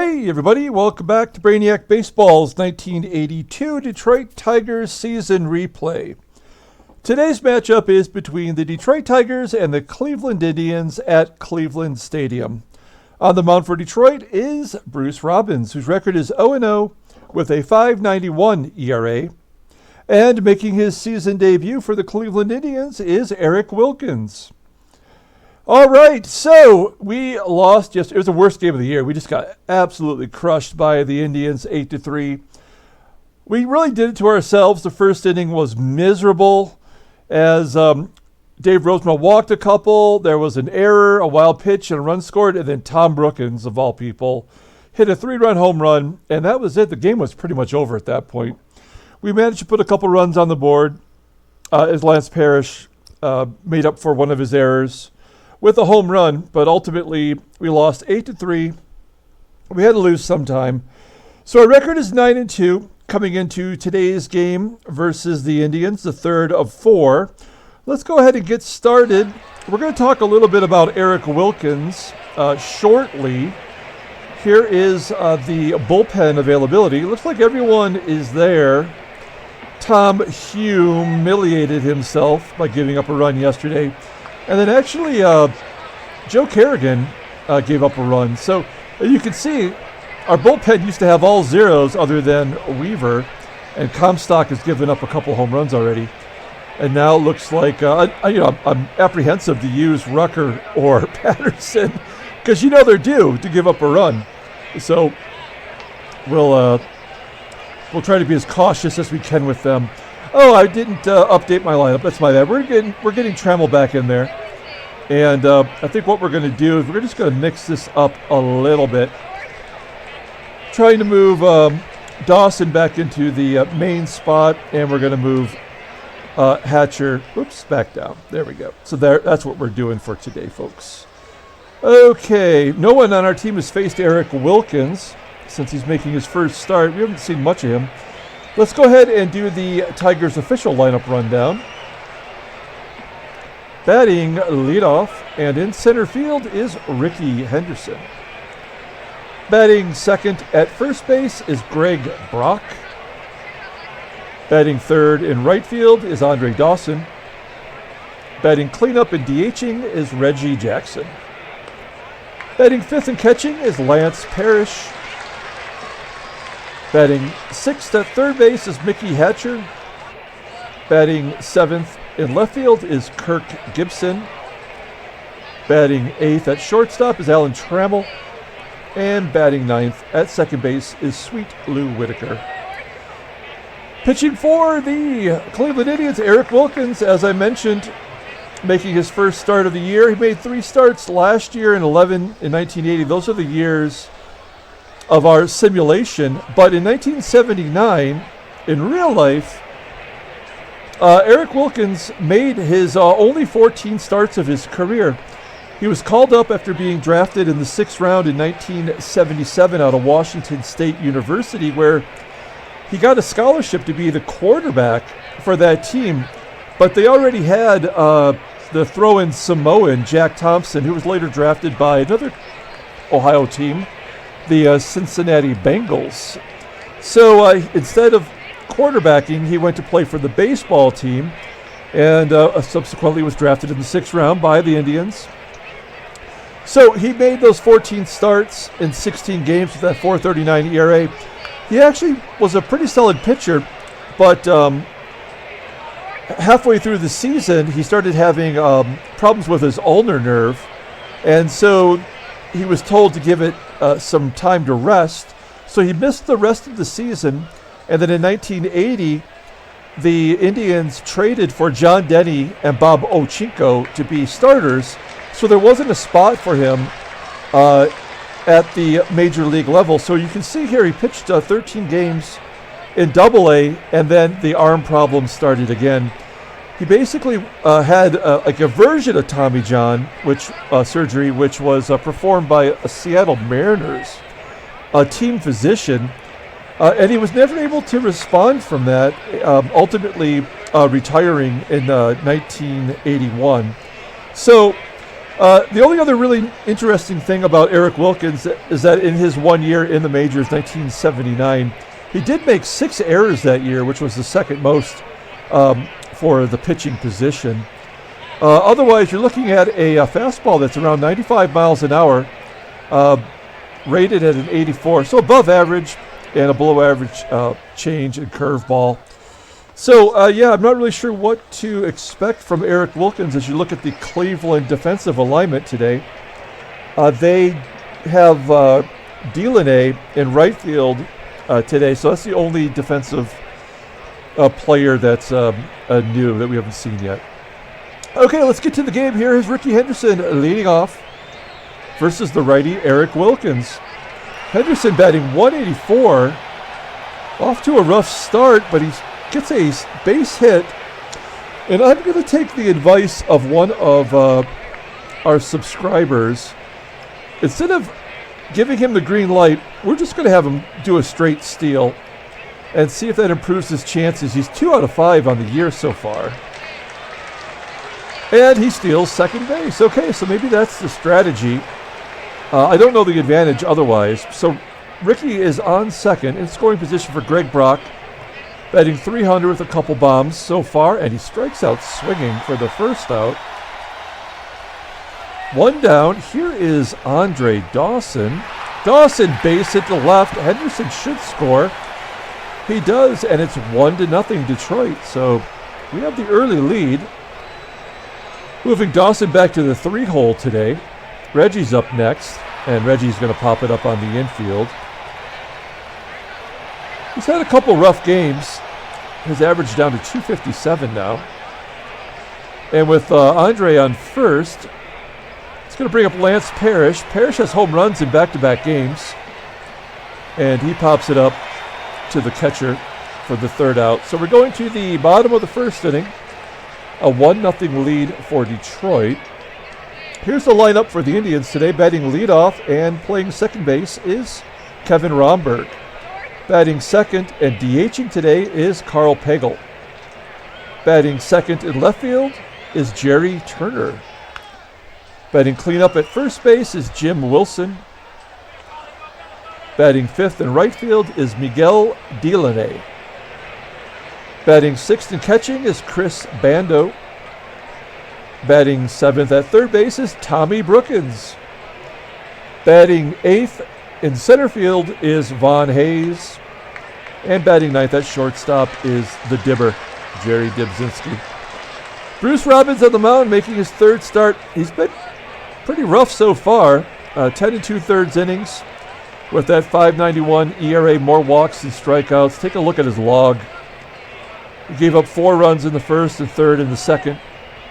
Hey everybody, welcome back to Brainiac Baseball's 1982 Detroit Tigers season replay. Today's matchup is between the Detroit Tigers and the Cleveland Indians at Cleveland Stadium. On the mound for Detroit is Bruce Robbins, whose record is 0-0 with a .591 ERA. And making his season debut for the Cleveland Indians is Eric Wilkins. All right, so we lost yesterday. It was the worst game of the year. We just got absolutely crushed by the Indians, 8-3. We really did it to ourselves. The first inning was miserable as Dave Rosemont walked a couple. There was an error, a wild pitch, and a run scored. And then Tom Brookens, of all people, hit a 3-run home run. And that was it. The game was pretty much over at that point. We managed to put a couple runs on the board as Lance Parrish made up for one of his errors with a home run, but ultimately we lost 8-3. We had to lose sometime. So our record is 9-2 coming into today's game versus the Indians, the third of four. Let's go ahead and get started. We're going to talk a little bit about Eric Wilkins shortly. Here is the bullpen availability. It looks like everyone is there. Tom humiliated himself by giving up a run yesterday. And then actually, Joe Kerrigan gave up a run. So you can see our bullpen used to have all zeros other than Weaver, and Comstock has given up a couple home runs already. And now it looks like, I'm apprehensive to use Rucker or Patterson because they're due to give up a run. So we'll try to be as cautious as we can with them. Oh, I didn't update my lineup. That's my bad. We're getting Trammell back in there. And I think what we're going to do is we're just going to mix this up a little bit. Trying to move Dawson back into the main spot, and we're going to move Hatcher, back down. There we go. So that's what we're doing for today, folks. Okay, no one on our team has faced Eric Wilkins since he's making his first start. We haven't seen much of him. Let's go ahead and do the Tigers official lineup rundown. Batting leadoff and in center field is Rickey Henderson. Batting second at first base is Greg Brock. Batting third in right field is Andre Dawson. Batting cleanup and DHing is Reggie Jackson. Batting fifth and catching is Lance Parrish. Batting sixth at third base is Mickey Hatcher. Batting seventh in left field is Kirk Gibson. Batting eighth at shortstop is Alan Trammell. And batting ninth at second base is Sweet Lou Whitaker. Pitching for the Cleveland Indians, Eric Wilkins, as I mentioned, making his first start of the year. He made 3 starts last year and 11 in 1980. Those are the years of our simulation, but in 1979, in real life, Eric Wilkins made his only 14 starts of his career. He was called up after being drafted in the 6th round in 1977 out of Washington State University, where he got a scholarship to be the quarterback for that team, but they already had the throw-in Samoan, Jack Thompson, who was later drafted by another Ohio team, the Cincinnati Bengals. So instead of quarterbacking, he went to play for the baseball team and subsequently was drafted in the 6th round by the Indians. So he made those 14 starts in 16 games with that .439 ERA. He actually was a pretty solid pitcher, but halfway through the season, he started having problems with his ulnar nerve, and so he was told to give it some time to rest. So he missed the rest of the season, and then in 1980, the Indians traded for John Denny and Bob Ochinko to be starters, so there wasn't a spot for him at the major league level. So you can see here he pitched 13 games in Double-A, and then the arm problem started again. He basically had like a version of Tommy John, which surgery, which was performed by a Seattle Mariners team physician, and he was never able to respond from that, ultimately retiring in 1981. So The only other really interesting thing about Eric Wilkins is that in his 1 year in the majors, 1979, he did make 6 errors that year, which was the second most for the pitching position. Otherwise, you're looking at a fastball that's around 95 miles an hour, rated at an 84, so above average, and a below average change and curveball. So, I'm not really sure what to expect from Eric Wilkins as you look at the Cleveland defensive alignment today. They have Dilone in right field today, so that's the only defensive player that's new that we haven't seen yet. Okay, let's get to the game here. Here's Rickey Henderson leading off versus the righty Eric Wilkins. Henderson batting 184, off to a rough start, but he gets a base hit. And I'm going to take the advice of one of our subscribers. Instead of giving him the green light, we're just going to have him do a straight steal and see if that improves his chances. He's 2 out of 5 on the year so far. And he steals second base. Okay, so maybe that's the strategy. I don't know the advantage otherwise. So Rickey is on second in scoring position for Greg Brock, batting 300 with a couple bombs so far, and he strikes out swinging for the first out. One down. Here is Andre Dawson. Dawson base hit to left. Henderson should score. He does, and it's 1-0 Detroit. So we have the early lead. Moving Dawson back to the 3-hole today. Reggie's up next, and Reggie's going to pop it up on the infield. He's had a couple rough games. His average down to 257 now. And with Andre on first, it's going to bring up Lance Parrish. Parrish has home runs in back-to-back games. And he pops it up to the catcher for the third out. So we're going to the bottom of the first inning. A 1-0 lead for Detroit. Here's the lineup for the Indians today. Batting leadoff and playing second base is Kevin Rhomberg. Batting second and DHing today is Karl Pagle. Batting second in left field is Jerry Turner. Batting cleanup at first base is Jim Wilson. Batting fifth in right field is Miguel Dilone. Batting sixth and catching is Chris Bando. Batting seventh at third base is Tommy Brookens. Batting eighth in center field is Von Hayes. And batting ninth at shortstop is the Dibber, Jerry Dibzinski. Bruce Robbins on the mound making his third start. He's been pretty rough so far. 10 2/3 innings with that .591 ERA, more walks than strikeouts. Take a look at his log. He gave up 4 runs in the first and third in the second,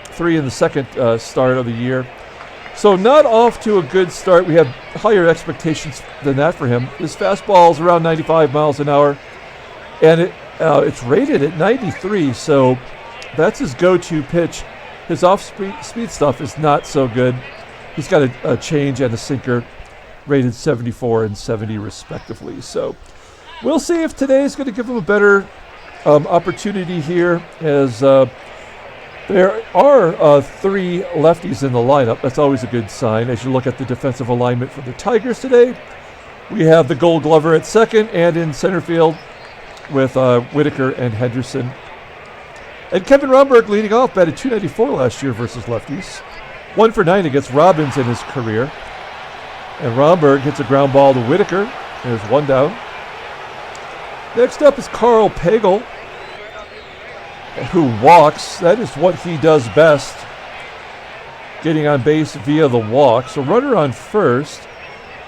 3 in the second start of the year. So not off to a good start. We have higher expectations than that for him. His fastball is around 95 miles an hour, and it's rated at 93, so that's his go-to pitch. His off-speed stuff is not so good. He's got a change and a sinker rated 74 and 70 respectively. So we'll see if today is going to give him a better opportunity here, as there are 3 lefties in the lineup. That's always a good sign as you look at the defensive alignment for the Tigers today. We have the Gold Glover at second, and in center field with Whitaker and Henderson. And Kevin Rhomberg leading off, batted .294 last year versus lefties. 1 for 9 against Robbins in his career. And Rhomberg hits a ground ball to Whitaker. There's 1 down. Next up is Karl Pagle, who walks. That is what he does best, getting on base via the walk. So runner on first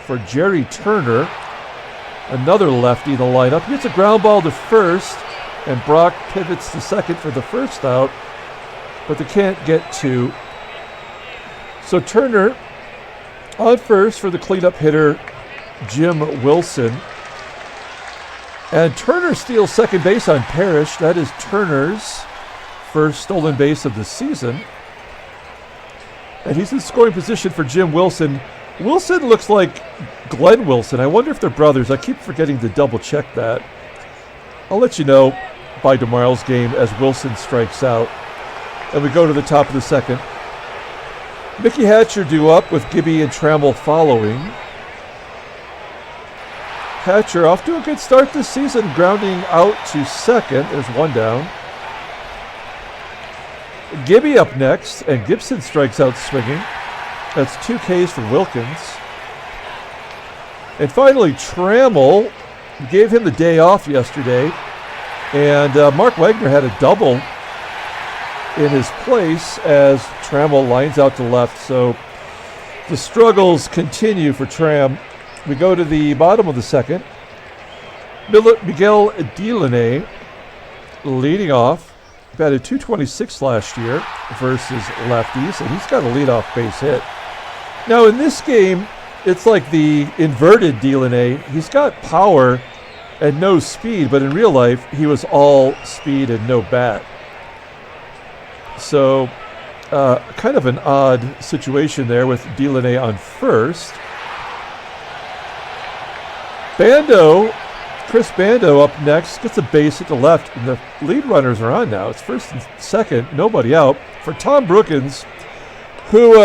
for Jerry Turner, another lefty in the lineup. He gets a ground ball to first, and Brock pivots to second for the first out, but they can't get 2. So Turner on first for the cleanup hitter, Jim Wilson. And Turner steals second base on Parrish. That is Turner's first stolen base of the season. And he's in scoring position for Jim Wilson. Wilson looks like Glenn Wilson. I wonder if they're brothers. I keep forgetting to double check that. I'll let you know by tomorrow's game as Wilson strikes out. And we go to the top of the second. Mickey Hatcher due up with Gibby and Trammell following. Hatcher off to a good start this season, grounding out to second. There's one down. Gibby up next, and Gibson strikes out swinging. That's 2 Ks for Wilkins. And finally, Trammell gave him the day off yesterday, and Mark Wagner had a double in his place as Trammell lines out to left. So the struggles continue for Tram. We go to the bottom of the second. Miguel Dilone leading off. Batted .226 last year versus lefties, and he's got a leadoff base hit. Now in this game, it's like the inverted Dilone. He's got power and no speed, but in real life, he was all speed and no bat. So kind of an odd situation there with Dilone on first. Chris Bando up next, gets a base hit to left, and the lead runners are on now. It's first and second, nobody out. For Tom Brookens, who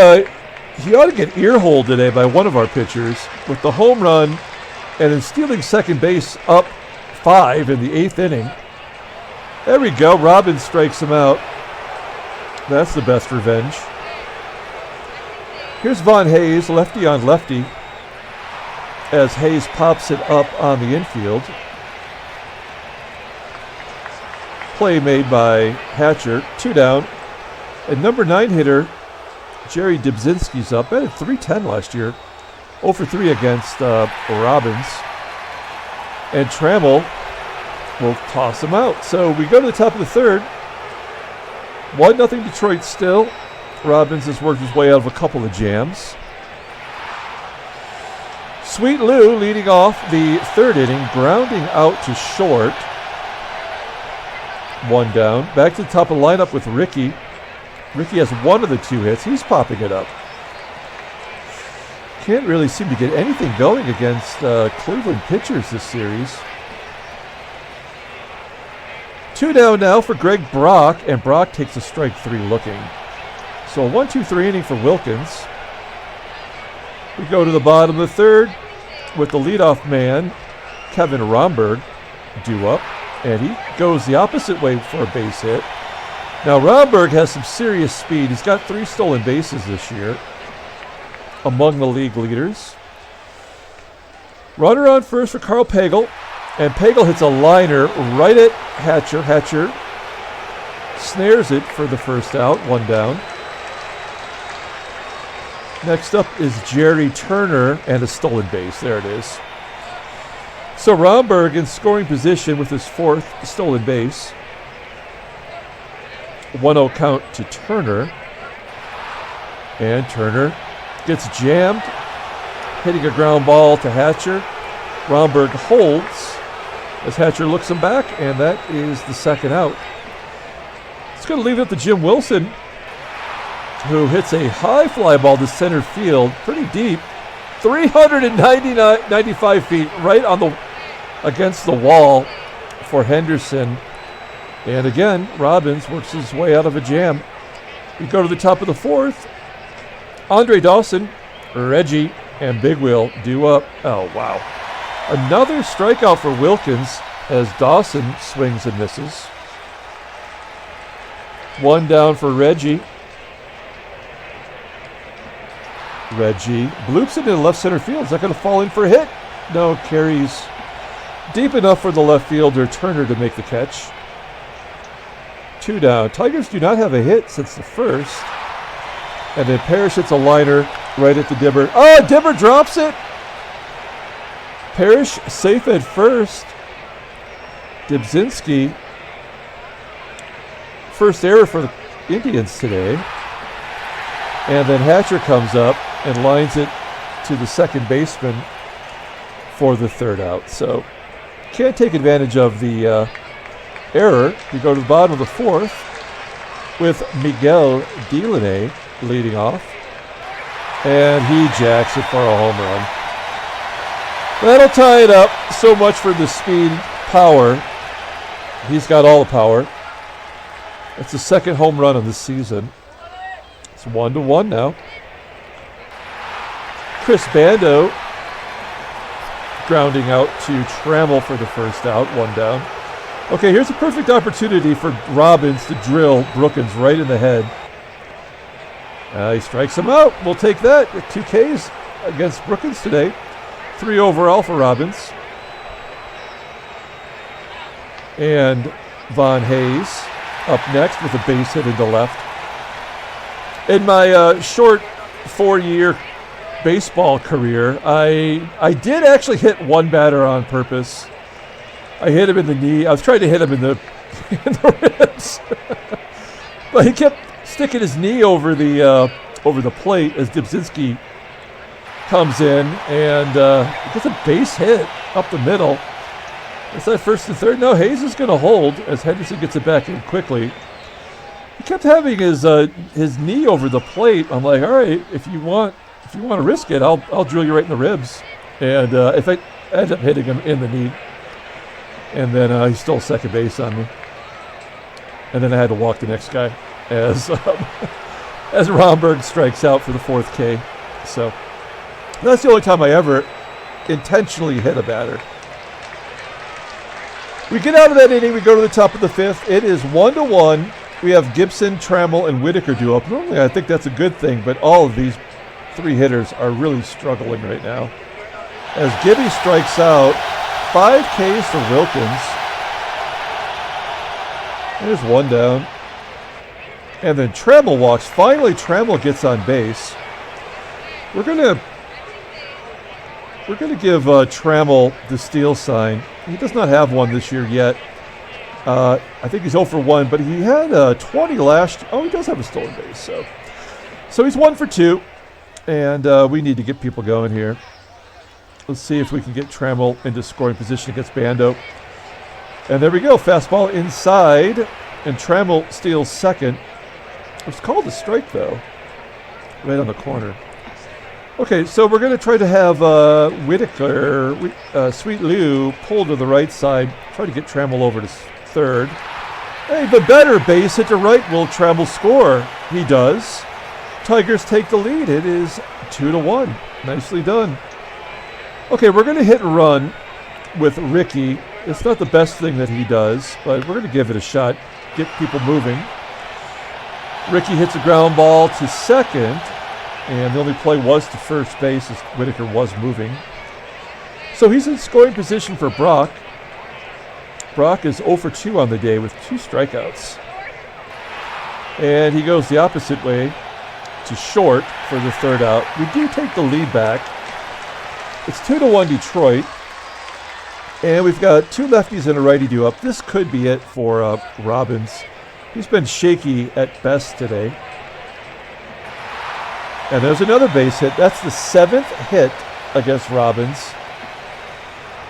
he ought to get earholed today by one of our pitchers with the home run and in stealing second base up 5 in the 8th inning. There we go, Robbins strikes him out. That's the best revenge. Here's Von Hayes, lefty on lefty, as Hayes pops it up on the infield. Play made by Hatcher, 2 down. And number 9 hitter, Jerry Dybzinski's up. Batted .310 last year. 0 for 3 against Robbins. And Trammell will toss him out. So we go to the top of the third. 1-0 Detroit still. Robbins has worked his way out of a couple of jams. Sweet Lou leading off the third inning, grounding out to short. 1 down. Back to the top of the lineup with Rickey. Rickey has one of the 2 hits. He's popping it up. Can't really seem to get anything going against Cleveland pitchers this series. 2 down now for Greg Brock, and Brock takes a strike 3 looking. So a 1-2-3 inning for Wilkins. We go to the bottom of the third with the leadoff man, Kevin Rhomberg, due up, and he goes the opposite way for a base hit. Now Rhomberg has some serious speed. He's got 3 stolen bases this year, among the league leaders. Runner on first for Karl Pagle, and Pagle hits a liner right at Hatcher. Hatcher snares it for the first out, 1 down. Next up is Jerry Turner and a stolen base. There it is. So Rhomberg in scoring position with his 4th stolen base. 1-0 count to Turner. And Turner gets jammed, hitting a ground ball to Hatcher. Rhomberg holds as Hatcher looks him back, and that is the second out. It's going to leave it up to Jim Wilson, who hits a high fly ball to center field, pretty deep, 395 feet, right on the against the wall for Henderson. And again, Robbins works his way out of a jam. We go to the top of the 4th. Andre Dawson, Reggie, and Big Will due up. Oh, wow. Another strikeout for Wilkins as Dawson swings and misses. 1 down for Reggie. Reggie bloops it into left center field. Is that going to fall in for a hit? No, carries deep enough for the left fielder Turner to make the catch. 2 down. Tigers do not have a hit since the first. And then Parrish hits a liner right at the Dibber. Oh, Dibber drops it. Parrish safe at first. Dybzinski, first error for the Indians today. And then Hatcher comes up and lines it to the second baseman for the third out. So can't take advantage of the error. We go to the bottom of the 4th with Miguel Dilone leading off. And he jacks it for a home run. That'll tie it up. So much for the speed, power. He's got all the power. It's the second home run of the season. It's 1-1 now. Chris Bando grounding out to Trammell for the first out, 1 down. Okay, here's a perfect opportunity for Robbins to drill Brookens right in the head. He strikes him out. We'll take that. 2 Ks against Brookens today. 3 overall for Robbins. And Von Hayes up next with a base hit into left. In my short 4-year baseball career, I did actually hit one batter on purpose. I hit him in the knee. I was trying to hit him in the ribs, but he kept sticking his knee over the plate as Dibzinski comes in and gets a base hit up the middle. It's that first and third. No, Hayes is going to hold as Henderson gets it back in quickly. He kept having his knee over the plate. I'm like, all right, if you want to risk it, I'll drill you right in the ribs. And if I end up hitting him in the knee, and then he stole second base on me. And then I had to walk the next guy as Rhomberg strikes out for the 4th K. So that's the only time I ever intentionally hit a batter. We get out of that inning. We go to the top of the 5th. It is 1-1. We have Gibson, Trammell, and Whitaker due up. Normally, I think that's a good thing, but all of these 3 hitters are really struggling right now. As Gibby strikes out, 5 Ks for Wilkins. There's 1 down. And then Trammell walks. Finally, Trammell gets on base. We're gonna give Trammell the steal sign. He does not have one this year yet. I think he's 0 for 1, but he had 20 last. Oh, he does have a stolen base. So he's 1 for 2, and we need to get people going here. Let's see if we can get Trammell into scoring position against Bando. And there we go. Fastball inside, and Trammell steals second. It's called a strike, though, right on the corner. Okay, so we're going to try to have Whitaker, Sweet Lou, pull to the right side, try to get Trammell over to third. Hey, the better base hit to right. Will Trammell score? He does. Tigers take the lead. It is 2-1. Nicely done. Okay, we're going to hit and run with Rickey. It's not the best thing that he does, but we're going to give it a shot, get people moving. Rickey hits a ground ball to second, and the only play was to first base as Whitaker was moving. So he's in scoring position for Brock. Brock is 0 for 2 on the day with 2 strikeouts. And he goes the opposite way to short for the third out. We do take the lead back. It's 2-1 Detroit. And we've got 2 lefties and a righty due up. This could be it for Robbins. He's been shaky at best today. And there's another base hit. That's the 7th hit against Robbins.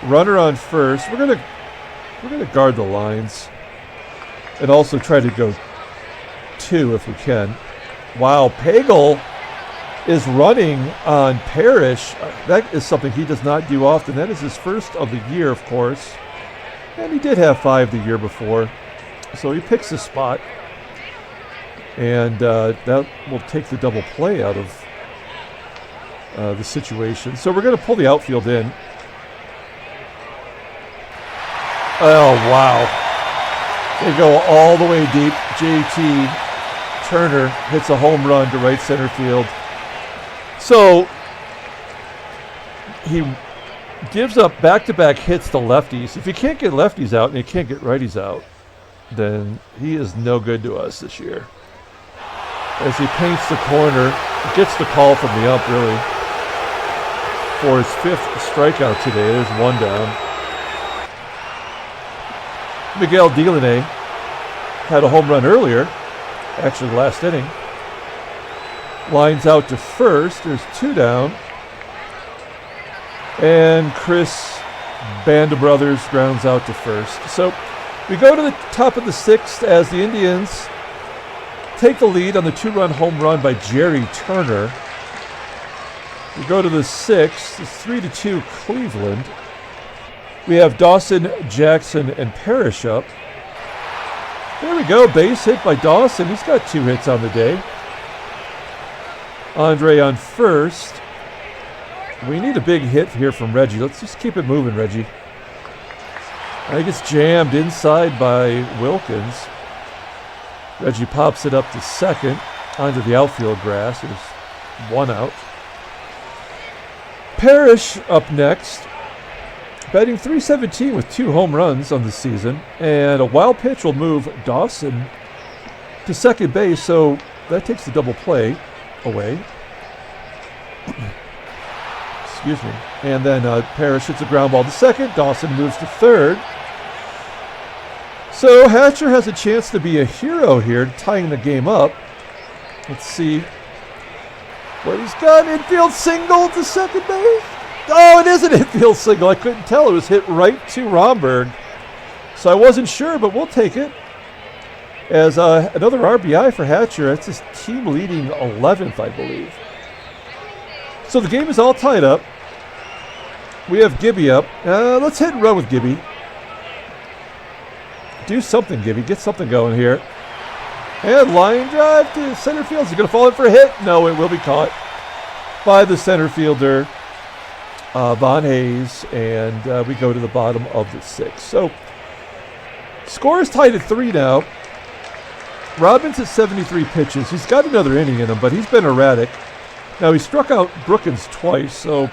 Runner on first. We're gonna guard the lines and also try to go 2 if we can. Wow, Pagle is running on Parrish. That is something he does not do often. That is his first of the year, of course. And he did have 5 the year before. So he picks a spot. And that will take the double play out of the situation. So we're going to pull the outfield in. Oh, wow. They go all the way deep. JT Turner hits a home run to right center field. So he gives up back-to-back hits to lefties. If he can't get lefties out and he can't get righties out, then he is no good to us this year. As he paints the corner, gets the call from the ump, really, for his 5th strikeout today. There's 1 down. Miguel Dilone had a home run earlier, actually last inning. Lines out to first. There's 2 down. And Chris Banda Brothers grounds out to first. So we go to the top of the 6th as the Indians take the lead on the 2-run home run by Jerry Turner. We go to the 6th. It's 3-2 Cleveland. We have Dawson, Jackson, and Parrish up. There we go. Base hit by Dawson. He's got 2 hits on the day. Andre on first. We need a big hit here from Reggie. Let's just keep it moving, Reggie. I think it's jammed inside by Wilkins. Reggie pops it up to second onto the outfield grass. There's one out. Parrish up next, batting .317 with 2 home runs on the season, and a wild pitch will move Dawson to second base, so that takes the double play away. Excuse me. And then Parrish hits a ground ball to second. Dawson moves to third. So Hatcher has a chance to be a hero here, tying the game up. Let's see what he's got. Infield single to second base. Oh, it is an infield single. I couldn't tell. It was hit right to Rhomberg. So I wasn't sure, but we'll take it. As another RBI for Hatcher. That's his team leading 11th, I believe. So the game is all tied up. We have Gibby up. Let's hit and run with Gibby. Do something, Gibby. Get something going here. And line drive to center field. Is he going to fall in for a hit? No, it will be caught by the center fielder, Von Hayes. And we go to the bottom of the 6th. So score is tied at 3 now. Robbins at 73 pitches. He's got another inning in him, but he's been erratic. Now, he struck out Brookens twice, so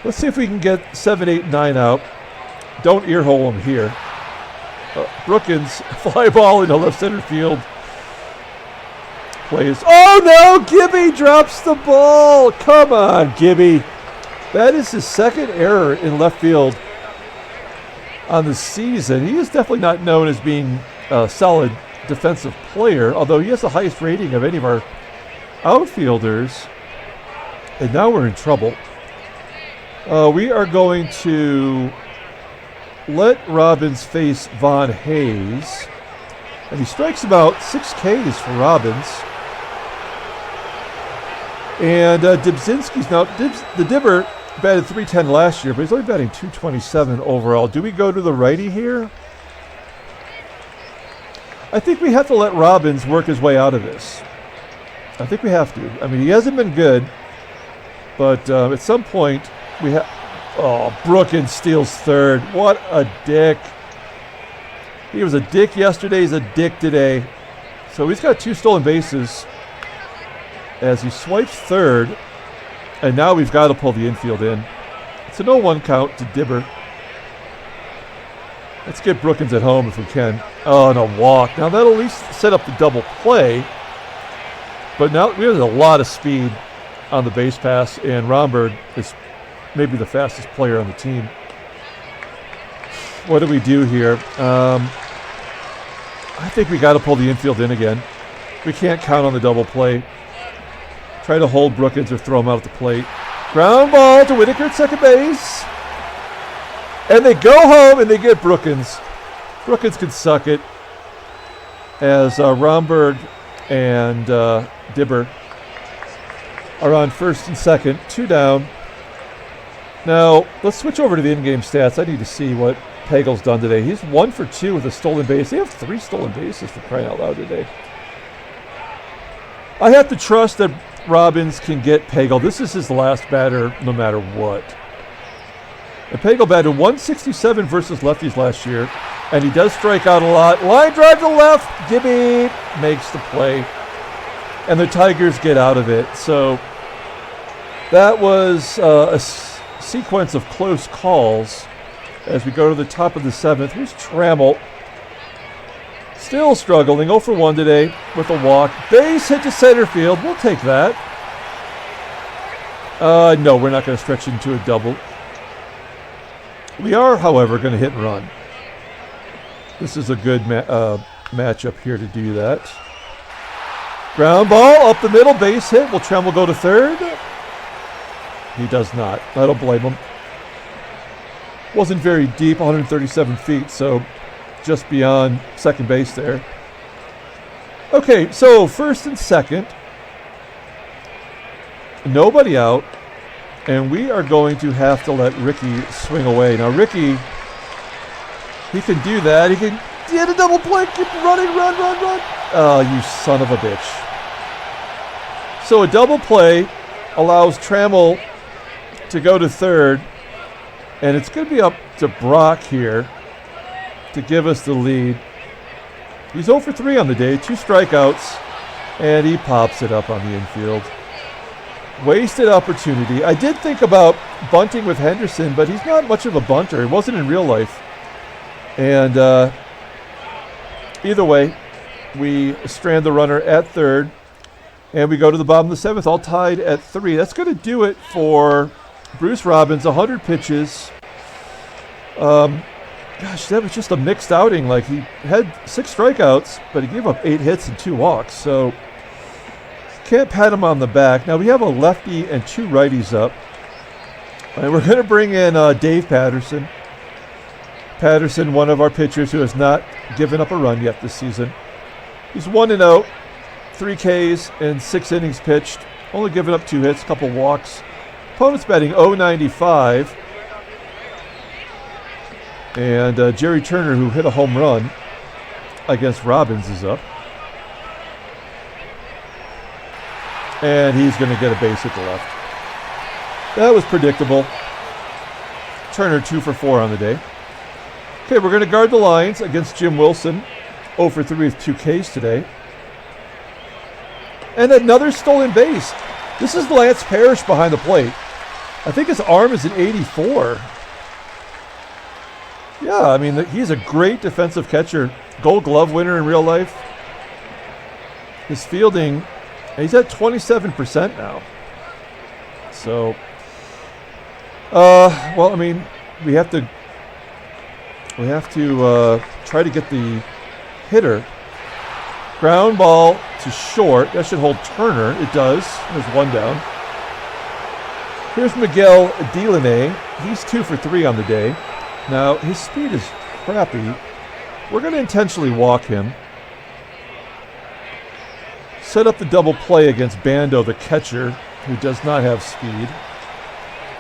let's see if we can get 7, 8, 9 out. Don't earhole him here. Brookens, fly ball into left center field. Plays. Oh, no! Gibby drops the ball. Come on, Gibby. That is his second error in left field on the season. He is definitely not known as being a solid defensive player, although he has the highest rating of any of our outfielders. And now we're in trouble. We are going to let Robbins face Von Hayes. And he strikes about 6 Ks for Robbins. And Dibzinski's now, the Dibber batted .310 last year, but he's only batting .227 overall. Do we go to the righty here? I think we have to let Robbins work his way out of this. I think we have to. I mean, he hasn't been good, but at some point we have... Oh, Brookens steals third. What a dick. He was a dick yesterday. He's a dick today. So he's got 2 stolen bases as he swipes third. And now we've got to pull the infield in. It's an 0-1 count to Dibber. Let's get Brookens at home if we can. Oh, and a walk. Now that'll at least set up the double play. But now we have a lot of speed on the base pass, and Rhomberg is maybe the fastest player on the team. What do we do here? I think we got to pull the infield in again. We can't count on the double play. Try to hold Brookens or throw him out at the plate. Ground ball to Whitaker at second base. And they go home and they get Brookens. Brookens can suck it as Rhomberg and Dibber are on first and second, 2 down. Now, let's switch over to the in-game stats. I need to see what Pagle's done today. He's 1 for 2 with a stolen base. They have 3 stolen bases for crying out loud today. I have to trust that Robbins can get Pagle. This is his last batter no matter what. And Pagle batted .167 versus lefties last year, and he does strike out a lot. Line drive to left. Gibby makes the play, and the Tigers get out of it. So that was a sequence of close calls as we go to the top of the 7th. Here's Trammell. Still struggling, 0 for 1 today with a walk. Base hit to center field. We'll take that. No, we're not going to stretch into a double. We are, however, going to hit and run. This is a good matchup here to do that. Ground ball up the middle, base hit. Will Trammell go to third? He does not. I don't blame him. Wasn't very deep, 137 feet, so just beyond second base there. Okay, so first and second. Nobody out. And we are going to have to let Rickey swing away. Now, Rickey, he can do that. He had a double play. Keep running, run. Oh, you son of a bitch. So a double play allows Trammell to go to third. And it's going to be up to Brock here to give us the lead. He's 0 for 3 on the day, 2 strikeouts, and he pops it up on the infield. Wasted opportunity. I did think about bunting with Henderson, but he's not much of a bunter. He wasn't in real life. And either way, we strand the runner at third, and we go to the bottom of the 7th, all tied at 3. That's going to do it for Bruce Robbins, 100 pitches. Gosh, that was just a mixed outing. Like, he had 6 strikeouts, but he gave up 8 hits and 2 walks. So can't pat him on the back. Now we have a lefty and 2 righties up. And we're going to bring in Dave Patterson. Patterson, one of our pitchers who has not given up a run yet this season. He's 1-0, 3 Ks and 6 innings pitched. Only given up 2 hits, a couple walks. Opponent's batting .095. And Jerry Turner, who hit a home run against Robbins, is up. And he's going to get a base hit to left. That was predictable. Turner 2 for 4 on the day. Okay, we're going to guard the lines against Jim Wilson. 0 for 3 with 2 Ks today. And another stolen base. This is Lance Parrish behind the plate. I think his arm is an 84. Yeah, I mean, he's a great defensive catcher. Gold Glove winner in real life. His fielding, he's at 27% now. So, well, I mean, we have to try to get the hitter. Ground ball to short. That should hold Turner. It does. There's 1 down. Here's Miguel Dilone. He's 2 for 3 on the day. Now, his speed is crappy. We're going to intentionally walk him. Set up the double play against Bando, the catcher, who does not have speed.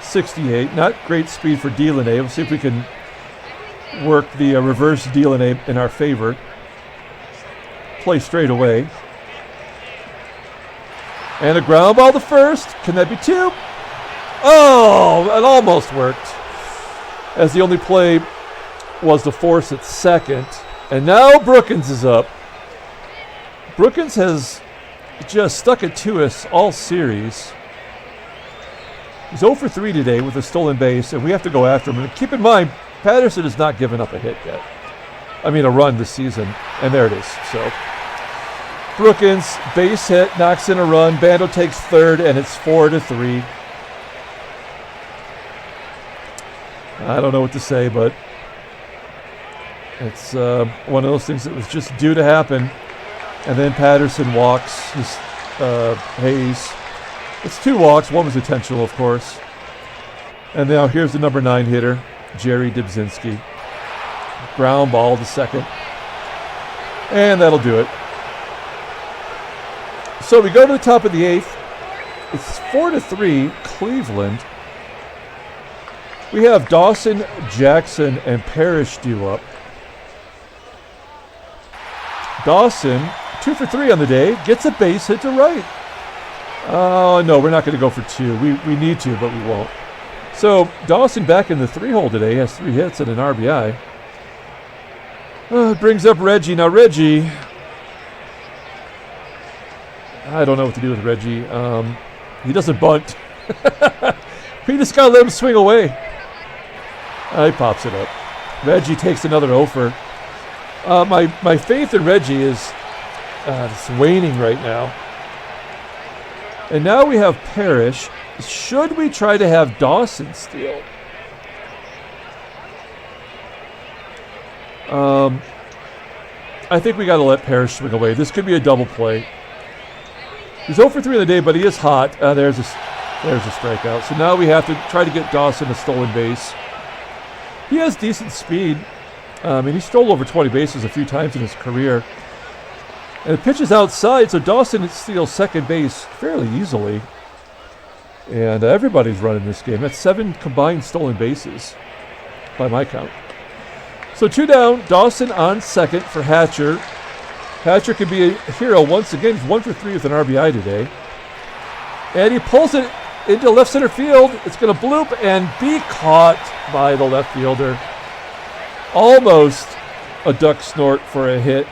68. Not great speed for Dilone. We'll see if we can work the reverse Dilone in our favor. Play straight away. And a ground ball to first. Can that be 2? Oh, it almost worked. As the only play was the force at second. And now Brookens is up. Brookens has just stuck it to us all series. He's 0 for 3 today with a stolen base, and we have to go after him. And keep in mind, Patterson has not given up a hit yet. I mean, a run this season. And there it is. So, Brookens, base hit, knocks in a run. Bando takes third, and it's 4 to 3. I don't know what to say, but it's one of those things that was just due to happen. And then Patterson walks his Hayes. It's 2 walks. 1 was intentional, of course. And now here's the number 9 hitter, Jerry Dybzinski. Ground ball to second. And that'll do it. So we go to the top of the 8th. It's 4 to 3, Cleveland. We have Dawson, Jackson, and Parrish due up. Dawson, 2 for 3 on the day, gets a base hit to right. Oh, no, we're not going to go for 2. We need to, but we won't. So Dawson back in the 3-hole today, has 3 hits and an RBI. Brings up Reggie. Now, Reggie, I don't know what to do with Reggie. He doesn't bunt. We just got to let him swing away. He pops it up. Reggie takes another offer. My faith in Reggie is it's waning right now. And now we have Parrish. Should we try to have Dawson steal? I think we got to let Parrish swing away. This could be a double play. He's 0 for 3 on the day, but he is hot. There's a strikeout. So now we have to try to get Dawson a stolen base. He has decent speed. He stole over 20 bases a few times in his career. And the pitch is outside, so Dawson steals second base fairly easily. And everybody's running this game. That's 7 combined stolen bases by my count. So 2 down, Dawson on second for Hatcher. Hatcher can be a hero once again. He's 1 for 3 with an RBI today. And he pulls it into left center field. It's going to bloop and be caught by the left fielder. Almost a duck snort for a hit.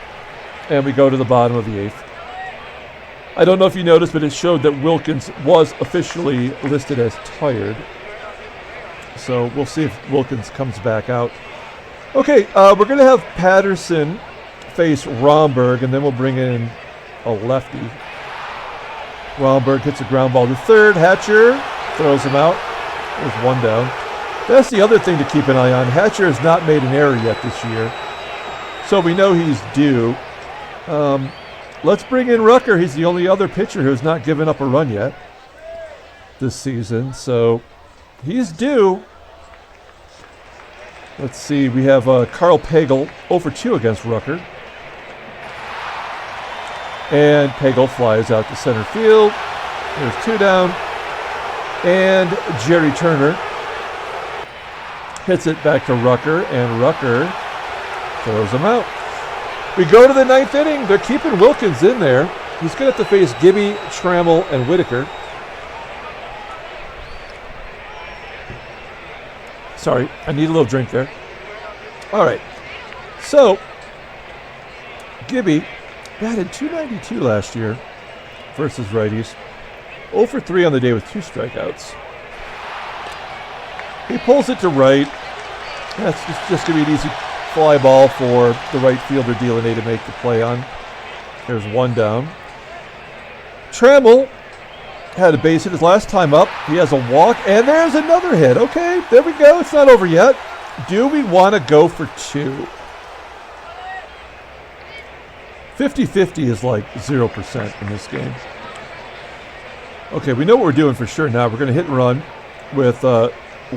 And we go to the bottom of the 8th. I don't know if you noticed, but it showed that Wilkins was officially listed as tired. So we'll see if Wilkins comes back out. Okay, we're going to have Patterson face Rhomberg, and then we'll bring in a lefty. Rhomberg hits a ground ball to third. Hatcher throws him out. There's one down. That's the other thing to keep an eye on. Hatcher has not made an error yet this year, so we know he's due. Let's bring in Rucker. He's the only other pitcher who's not given up a run yet this season, so he's due. Let's see. We have Karl Pagle 0 for 2 against Rucker. And Pagle flies out to center field. There's 2 down. And Jerry Turner hits it back to Rucker, and Rucker throws him out. We go to the 9th inning. They're keeping Wilkins in there. He's going to have to face Gibby, Trammell, and Whitaker. Sorry, I need a little drink there. All right. So, Gibby batted .292 last year versus righties. 0 for 3 on the day with 2 strikeouts. He pulls it to right. That's just going to be an easy fly ball for the right fielder Dilone to make the play on. There's 1 down. Trammell had a base hit his last time up. He has a walk, and there's another hit. Okay, there we go. It's not over yet. Do we want to go for 2? 50-50 is like 0% in this game. Okay, we know what we're doing for sure now. We're going to hit and run with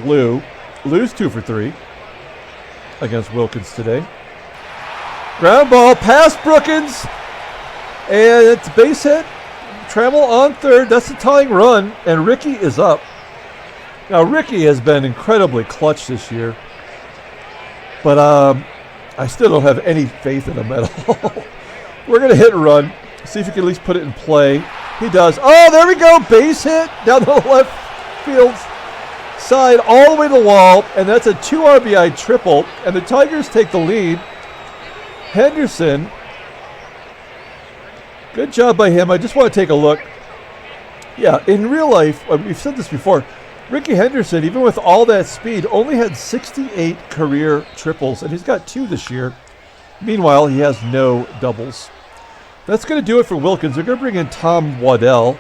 Lou. Lou's 2 for 3 against Wilkins today. Ground ball past Brookens, and it's a base hit. Trammell on third. That's the tying run, and Rickey is up. Now, Rickey has been incredibly clutch this year, but I still don't have any faith in him at all. We're going to hit and run, see if he can at least put it in play. He does. Oh, there we go. Base hit down the left field side all the way to the wall, and that's a 2 RBI triple, and the Tigers take the lead. Henderson, good job by him. I just want to take a look. Yeah, in real life, we've said this before, Rickey Henderson, even with all that speed, only had 68 career triples, and he's got 2 this year. Meanwhile, he has no doubles. That's going to do it for Wilkins. They're going to bring in Tom Waddell.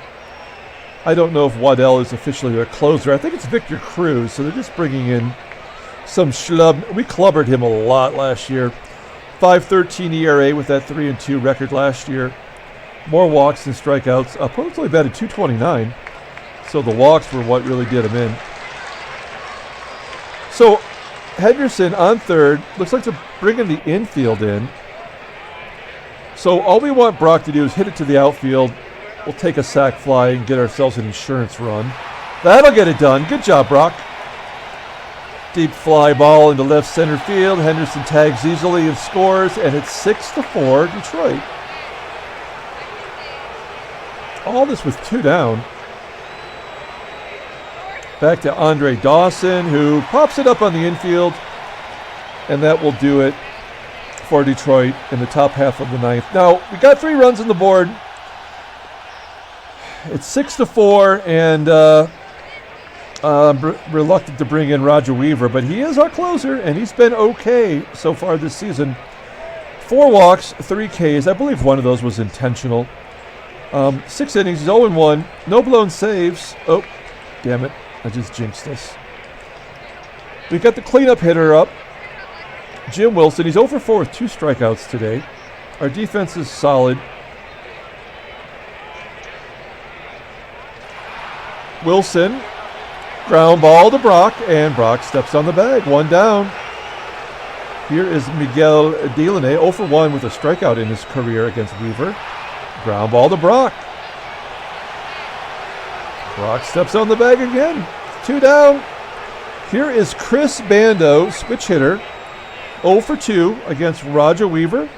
I don't know if Waddell is officially their closer. I think it's Victor Cruz, so they're just bringing in some schlub. We clubbered him a lot last year. 5.13 ERA with that 3-2 record last year. More walks than strikeouts. Opponents only batted .229, so the walks were what really did him in. So Henderson on third. Looks like they're bringing the infield in. So all we want Brock to do is hit it to the outfield. We'll take a sac fly and get ourselves an insurance run. That'll get it done. Good job, Brock. Deep fly ball into left center field. Henderson tags easily and scores, and it's 6-4 Detroit. All this with 2 down. Back to Andre Dawson, who pops it up on the infield, and that will do it for Detroit in the top half of the 9th. Now, we got 3 runs on the board. It's 6-4, and I'm reluctant to bring in Roger Weaver, but he is our closer, and he's been okay so far this season. 4 walks, 3 Ks. I believe one of those was intentional. 6 innings, he's 0-1. No blown saves. Oh, damn it. I just jinxed us. We've got the cleanup hitter up, Jim Wilson. He's 0 for 4 with 2 strikeouts today. Our defense is solid. Wilson, ground ball to Brock, and Brock steps on the bag. 1 down. Here is Miguel Dilone, 0 for 1 with a strikeout in his career against Weaver. Ground ball to Brock. Brock steps on the bag again. 2 down. Here is Chris Bando, switch hitter, 0 for 2 against Roger Weaver.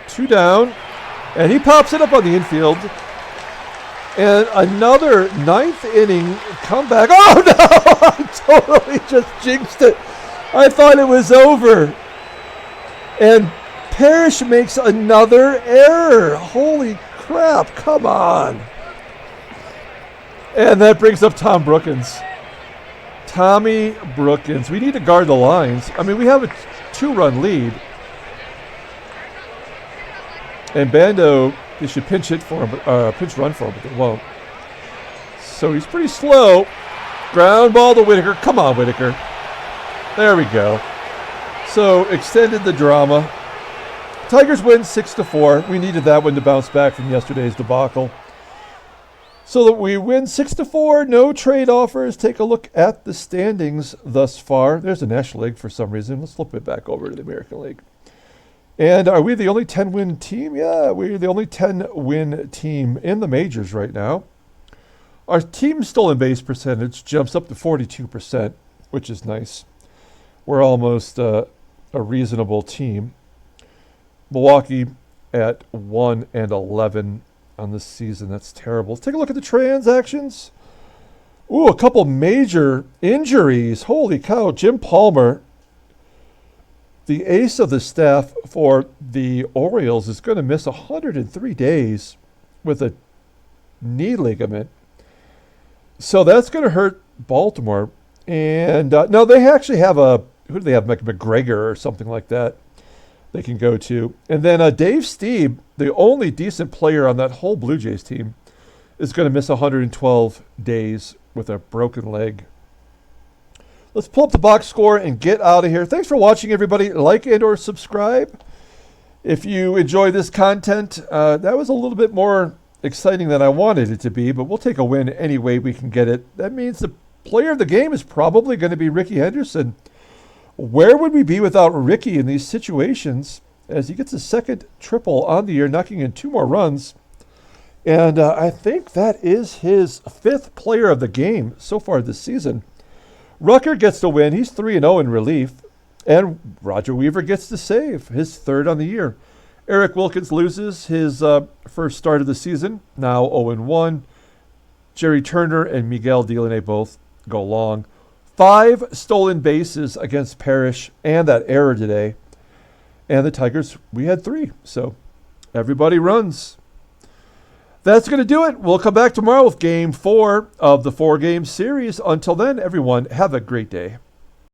2 down. And he pops it up on the infield. And another ninth inning comeback. Oh no! I totally just jinxed it. I thought it was over. And Parrish makes another error. Holy crap, come on. And that brings up Tom Brookens. Tommy Brookens. We need to guard the lines. I mean, we have a 2-run lead. And Bando, they should pinch hit for him, pinch run for him, but they won't. So he's pretty slow. Ground ball to Whitaker. Come on, Whitaker. There we go. So extended the drama. Tigers win 6-4. We needed that one to bounce back from yesterday's debacle. So that we win 6-4, no trade offers. Take a look at the standings thus far. There's the National League for some reason. Let's flip it back over to the American League. And are we the only 10-win team? Yeah, we're the only 10-win team in the majors right now. Our team stolen base percentage jumps up to 42%, which is nice. We're almost a reasonable team. Milwaukee at 1-11 on this season. That's terrible. Let's take a look at the transactions. Ooh, a couple major injuries. Holy cow. Jim Palmer, the ace of the staff for the Orioles, is going to miss 103 days with a knee ligament. So that's going to hurt Baltimore. And no, they actually have who do they have? McGregor or something like that they can go to. And then Dave Stieb, the only decent player on that whole Blue Jays team, is going to miss 112 days with a broken leg. Let's pull up the box score and get out of here. Thanks for watching, everybody. Like and or subscribe. If you enjoy this content, that was a little bit more exciting than I wanted it to be, but we'll take a win any way we can get it. That means the player of the game is probably going to be Rickey Henderson. Where would we be without Rickey in these situations as he gets a second triple on the year, knocking in 2 more runs? And I think that is his 5th player of the game so far this season. Rucker gets the win. He's 3-0 in relief. And Roger Weaver gets the save, his 3rd on the year. Eric Wilkins loses his first start of the season, now 0-1. Jerry Turner and Miguel Dilone both go long. 5 stolen bases against Parrish and that error today. And the Tigers, we had 3. So everybody runs. That's going to do it. We'll come back tomorrow with Game 4 of the 4-game series. Until then, everyone, have a great day.